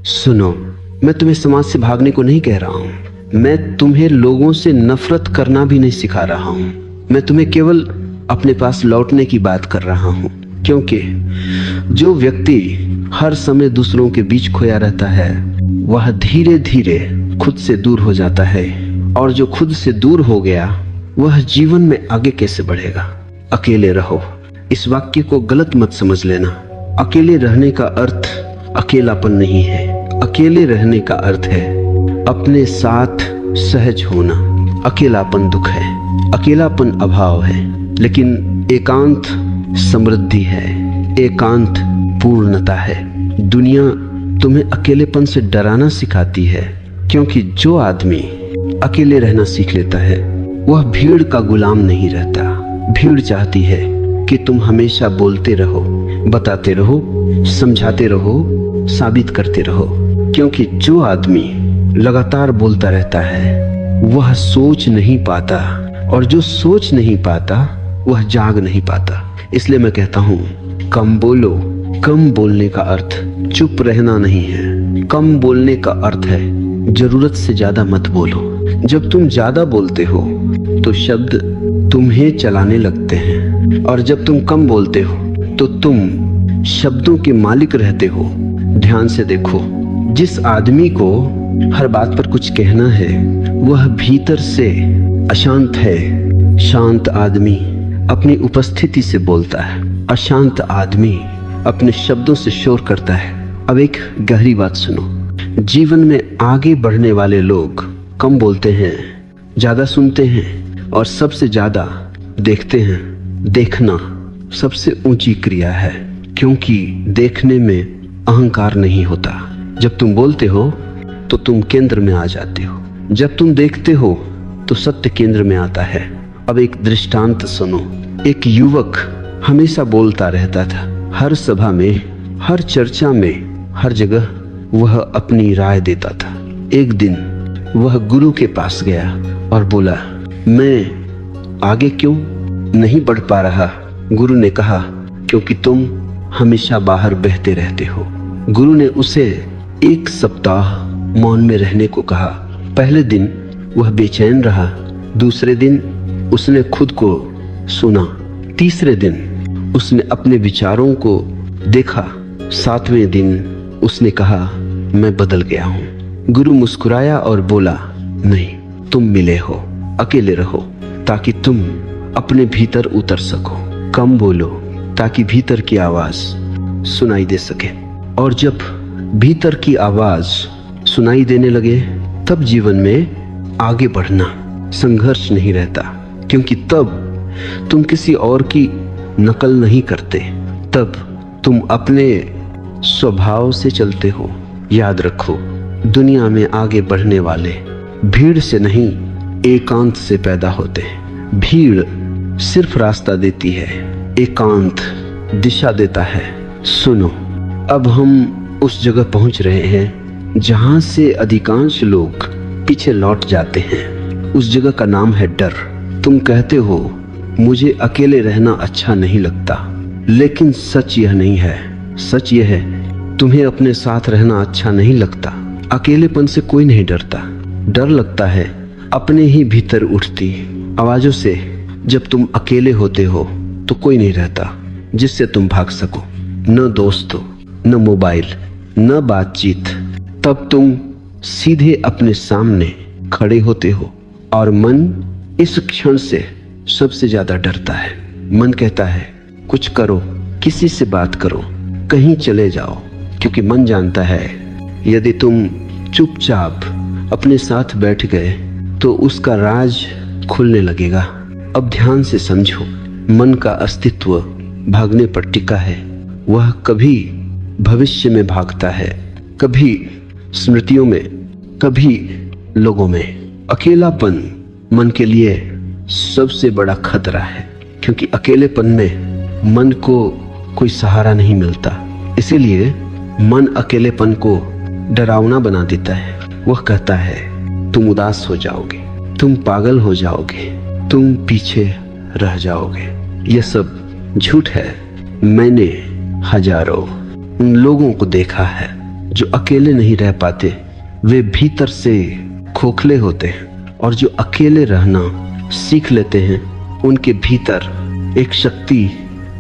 सुनो, मैं तुम्हें समाज से भागने को नहीं कह रहा हूँ। मैं तुम्हें लोगों से नफरत करना भी नहीं सिखा रहा हूँ। मैं तुम्हें केवल अपने पास लौटने की बात कर रहा हूँ, क्योंकि जो व्यक्ति हर समय दूसरों के बीच खोया रहता है वह धीरे धीरे खुद से दूर हो जाता है, और जो खुद से दूर हो गया वह जीवन में आगे कैसे बढ़ेगा। अकेले रहो, इस वाक्य को गलत मत समझ लेना। अकेले रहने का अर्थ अकेलापन नहीं है। अकेले रहने का अर्थ है अपने साथ सहज होना। अकेलापन दुख है, अकेलापन अभाव है, लेकिन एकांत समृद्धि है, एकांत पूर्णता है। दुनिया तुम्हें अकेलेपन से डराना सिखाती है, क्योंकि जो आदमी अकेले रहना सीख लेता है वह भीड़ का गुलाम नहीं रहता। भीड़ चाहती है कि तुम हमेशा बोलते रहो, बताते रहो, समझाते रहो, साबित करते रहो, क्योंकि जो आदमी लगातार बोलता रहता है वह सोच नहीं पाता, और जो सोच नहीं पाता वह जाग नहीं पाता। इसलिए मैं कहता हूँ, कम बोलो। कम बोलने का अर्थ चुप रहना नहीं है। कम बोलने का अर्थ है जरूरत से ज्यादा मत बोलो। जब तुम ज्यादा बोलते हो तो शब्द तुम्हें चलाने लगते हैं, और जब तुम कम बोलते हो तो तुम शब्दों के मालिक रहते हो। ध्यान से देखो, जिस आदमी को हर बात पर कुछ कहना है वह भीतर से अशांत है। शांत आदमी अपनी उपस्थिति से बोलता है, अशांत आदमी अपने शब्दों से शोर करता है। अब एक गहरी बात सुनो, जीवन में आगे बढ़ने वाले लोग कम बोलते हैं, ज्यादा सुनते हैं और सबसे ज्यादा देखते हैं। देखना सबसे ऊंची क्रिया है, क्योंकि देखने में अहंकार नहीं होता। जब तुम बोलते हो तो तुम केंद्र में आ जाते हो, जब तुम देखते हो तो सत्य केंद्र में आता है। अब एक दृष्टांत सुनो। एक युवक हमेशा बोलता रहता था, हर सभा में, हर चर्चा में, हर जगह वह अपनी राय देता था। एक दिन वह गुरु के पास गया और बोला, मैं आगे क्यों नहीं बढ़ पा रहा? गुरु ने कहा, क्योंकि तुम हमेशा बाहर बहते रहते हो। गुरु ने उसे 1 सप्ताह मौन में रहने को कहा। पहले दिन वह बेचैन रहा, दूसरे दिन उसने खुद को सुना, तीसरे दिन उसने अपने विचारों को देखा, 7वें दिन उसने कहा, मैं बदल गया हूं। गुरु मुस्कुराया और बोला, नहीं, तुम मिले हो। अकेले रहो ताकि तुम अपने भीतर उतर सको। कम बोलो ताकि भीतर की आवाज सुनाई दे सके, और जब भीतर की आवाज सुनाई देने लगे तब जीवन में आगे बढ़ना, संघर्ष नहीं रहता, क्योंकि तब तुम किसी और की नकल नहीं करते, तब तुम अपने स्वभाव से चलते हो। याद रखो, दुनिया में आगे बढ़ने वाले भीड़ से नहीं, एकांत से पैदा होते हैं। भीड़ सिर्फ रास्ता देती है, एकांत दिशा देता है। सुनो, अब हम उस जगह पहुंच रहे हैं जहां से अधिकांश लोग पीछे लौट जाते हैं। उस जगह का नाम है डर। तुम कहते हो, मुझे अकेले रहना अच्छा नहीं लगता, लेकिन सच यह नहीं है। सच यह है, तुम्हें अपने साथ रहना अच्छा नहीं लगता। अकेलेपन से कोई नहीं डरता। डर लगता है अपने ही भीतर उठती आवाजों से। जब तुम अकेले होते हो तो कोई नहीं रहता जिससे तुम भाग सको, न दोस्तों, न मोबाइल, न बातचीत। तब तुम सीधे अपने सामने खड़े होते हो, और मन इस क्षण से सबसे ज्यादा डरता है। मन कहता है, कुछ करो, किसी से बात करो, कहीं चले जाओ, क्योंकि मन जानता है यदि तुम चुपचाप अपने साथ बैठ गए तो उसका राज खुलने लगेगा। अब ध्यान से समझो, मन का अस्तित्व भागने पर टिका है। वह कभी भविष्य में भागता है, कभी स्मृतियों में, कभी लोगों में। अकेलापन मन के लिए सबसे बड़ा खतरा है, क्योंकि अकेलेपन में मन को कोई सहारा नहीं मिलता। इसीलिए मन अकेलेपन को डरावना बना देता है। वह कहता है, तुम उदास हो जाओगे, तुम पागल हो जाओगे, तुम पीछे रह जाओगे। यह सब झूठ है। मैंने हजारों उन लोगों को देखा है जो अकेले नहीं रह पाते वे भीतर से खोखले होते हैं, और जो अकेले रहना सीख लेते हैं उनके भीतर एक शक्ति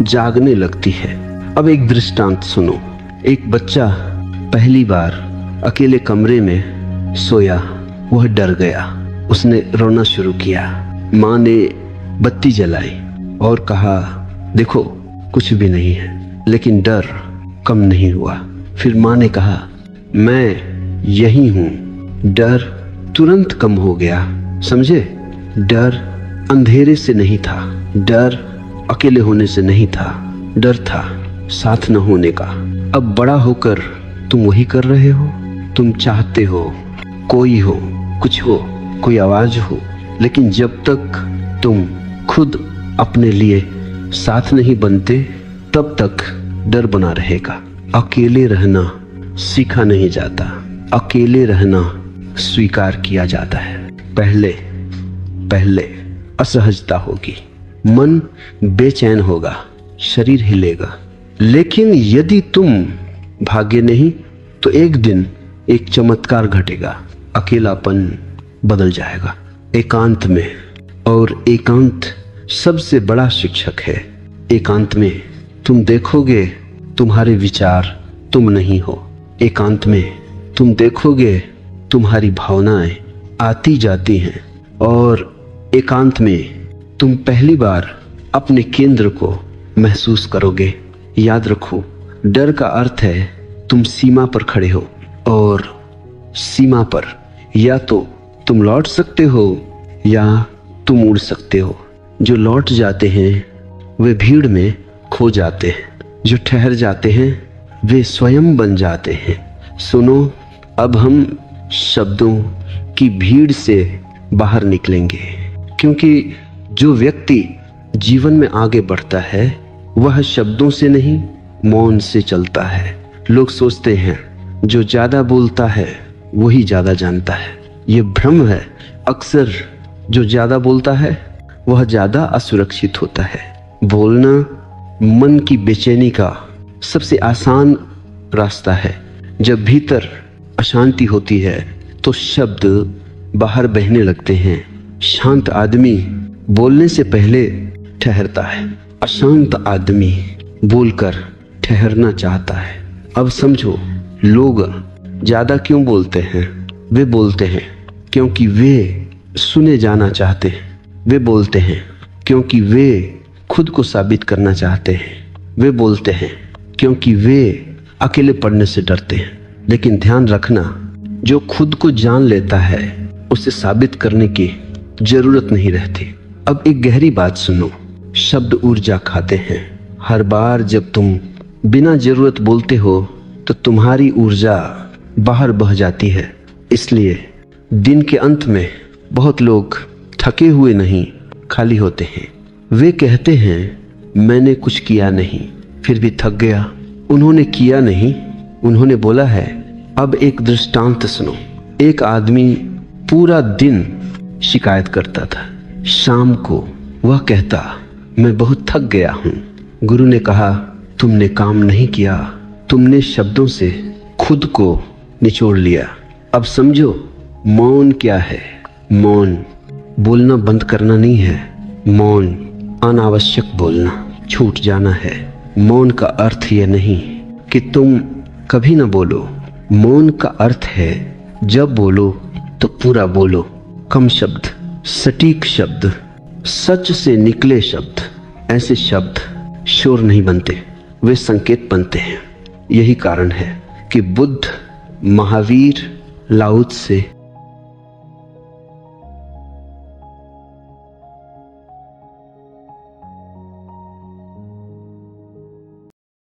जागने लगती है। अब एक दृष्टांत सुनो। एक बच्चा पहली बार अकेले कमरे में सोया, वह डर गया, उसने रोना शुरू किया। माँ ने बत्ती जलाई और कहा देखो कुछ भी नहीं है, लेकिन डर कम नहीं हुआ। फिर माँ ने कहा मैं यही हूँ। डर तुरंत कम हो गया। समझे? डर अंधेरे से नहीं था, डर अकेले होने से नहीं था, डर था साथ न होने का। अब बड़ा होकर तुम वही कर रहे हो। तुम चाहते हो कोई हो, कुछ हो, कोई आवाज हो, लेकिन जब तक तुम खुद अपने लिए साथ नहीं बनते तब तक डर बना रहेगा। अकेले रहना सीखा नहीं जाता, अकेले रहना स्वीकार किया जाता है। पहले पहले असहजता होगी, मन बेचैन होगा, शरीर हिलेगा, लेकिन यदि तुम भागे नहीं तो एक दिन एक चमत्कार घटेगा, अकेलापन बदल जाएगा एकांत में। और एकांत सबसे बड़ा शिक्षक है। एकांत में तुम देखोगे तुम्हारे विचार तुम नहीं हो। एकांत में तुम देखोगे तुम्हारी भावनाएं आती जाती हैं, और एकांत में तुम पहली बार अपने केंद्र को महसूस करोगे। याद रखो, डर का अर्थ है तुम सीमा पर खड़े हो, और सीमा पर या तो तुम लौट सकते हो या तुम उड़ सकते हो। जो लौट जाते हैं वे भीड़ में खो जाते हैं, जो ठहर जाते हैं वे स्वयं बन जाते हैं। सुनो, अब हम शब्दों की भीड़ से बाहर निकलेंगे, क्योंकि जो व्यक्ति जीवन में आगे बढ़ता है वह शब्दों से नहीं मौन से चलता है। लोग सोचते हैं जो ज्यादा बोलता है वही ज्यादा जानता है। ये भ्रम है। अक्सर जो ज्यादा बोलता है वह ज्यादा असुरक्षित होता है। बोलना मन की बेचैनी का सबसे आसान रास्ता है। जब भीतर अशांति होती है तो शब्द बाहर बहने लगते हैं। शांत आदमी बोलने से पहले ठहरता है, अशांत आदमी बोलकर ठहरना चाहता है। अब समझो, लोग ज्यादा क्यों बोलते हैं? वे बोलते हैं क्योंकि वे सुने जाना चाहते हैं। वे बोलते हैं क्योंकि वे खुद को साबित करना चाहते हैं। वे बोलते हैं क्योंकि वे अकेले पड़ने से डरते हैं। लेकिन ध्यान रखना, जो खुद को जान लेता है उसे साबित करने की जरूरत नहीं रहती। अब एक गहरी बात सुनो, शब्द ऊर्जा खाते हैं। हर बार जब तुम बिना जरूरत बोलते हो तो तुम्हारी ऊर्जा बाहर बह जाती है। इसलिए दिन के अंत में बहुत लोग थके हुए नहीं, खाली होते हैं। वे कहते हैं मैंने कुछ किया नहीं, फिर भी थक गया। उन्होंने किया नहीं, उन्होंने बोला है। अब एक दृष्टांत सुनो। एक आदमी पूरा दिन शिकायत करता था। शाम को वह कहता मैं बहुत थक गया हूँ। गुरु ने कहा तुमने काम नहीं किया, तुमने शब्दों से खुद को निचोड़ लिया। अब समझो मौन क्या है। मौन बोलना बंद करना नहीं है। मौन अनावश्यक बोलना, छूट जाना है। मौन का अर्थ यह नहीं कि तुम कभी ना बोलो। मौन का अर्थ है जब बोलो तो पूरा बोलो। कम शब्द, सटीक शब्द, सच से निकले शब्द। ऐसे शब्द शोर नहीं बनते, वे संकेत बनते हैं। यही कारण है कि बुद्ध, महावीर, लाओत्से